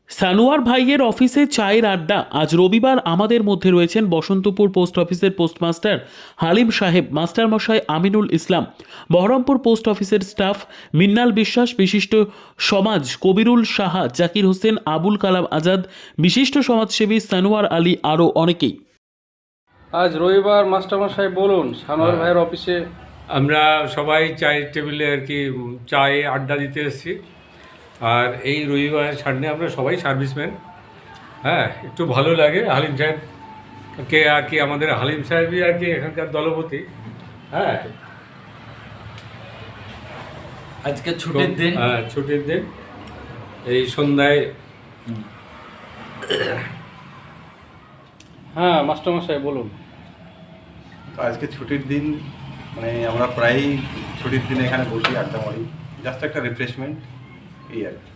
সানোয়ার ভাইয়ের অফিসে চায়ের আড্ডা। আজ রবিবার আমাদের মধ্যে রয়েছেন বসন্তপুর পোস্ট অফিসের পোস্টমাস্টার হালিম সাহেব, মাস্টারমশাই আমিনুল ইসলাম, বহরমপুর পোস্ট অফিসের স্টাফ মিন্নাল বিশ্বাস, বিশিষ্ট সমাজ কবিরুল সাহা, জাকির হোসেন, আবুল কালাম আজাদ, বিশিষ্ট সমাজসেবী সানোয়ার আলী, আরও অনেকেই। আজ রবিবার, মাস্টারমশাই বলুন সানোয়ার ভাইয়ের অফিসে আমরা সবাই চায়ের টেবিলে আর কি চায়ে আড্ডা দিতে এসেছি। আর এই রবিবার সামনে আমরা সবাই সার্ভিসম্যান, হ্যাঁ, একটু ভালো লাগে। হালিম সাহেবকে আর কি, আমাদের হালিম সাহেবই আর কি এখানকার দলপতি। হ্যাঁ, আজকে ছুটির দিন। হ্যাঁ, ছুটির দিন। এই সন্ধ্যায় হ্যাঁ মাস্টারমশাই বলুন। তো আজকে ছুটির দিন, মানে আমরা প্রায়ই ছুটির দিনে এখানে বসি, আড্ডা মারি, জাস্ট একটা রিফ্রেশমেন্ট, এই আর কি।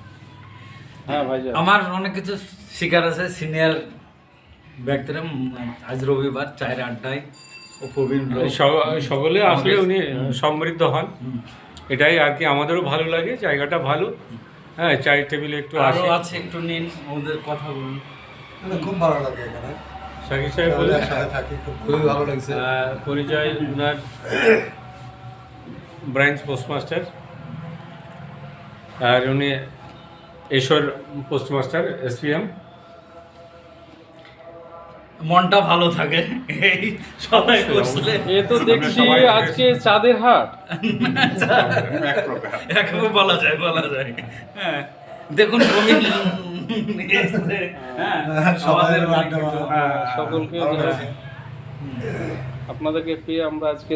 হ্যাঁ ভাইজান, আমার অনেক কিছু শিকার আছে সিনিয়র ব্যক্তিরা। আজ রবিবার চায়ের আড্ডায় ও প্রবীণ লোক। সকলে আসলে উনি সমৃদ্ধ হন, এটাই আর কি আমাদেরও ভালো লাগে। জায়গাটা ভালো, হ্যাঁ, চায়ের টেবিলে একটু আরও আসে। আছে, একটু নিন ওদের কথা বলুন। খুব ভালো লাগে এখানে শাকির সাহেব বলে একসাথে থাকি, খুবই ভালো লাগছে। পরিচয় ওনার ব্রাঞ্চ পোস্টমাস্টার, আর উনি এশোর পোস্টমাস্টার এসপিএম। মনটা ভালো থাকে এই সবাই বসলে। এ তো দেখছি আজকে চাঁদের হাট। এক প্রকার। একেবারে বলা যায় হ্যাঁ, দেখুন প্রবীণ এসেছে, হ্যাঁ, সবাই আমাদের অনেক আড্ডা কিছু, মারা। হ্যাঁ, সকলকে আপনাদেরকে পেয়ে আমরা আজকে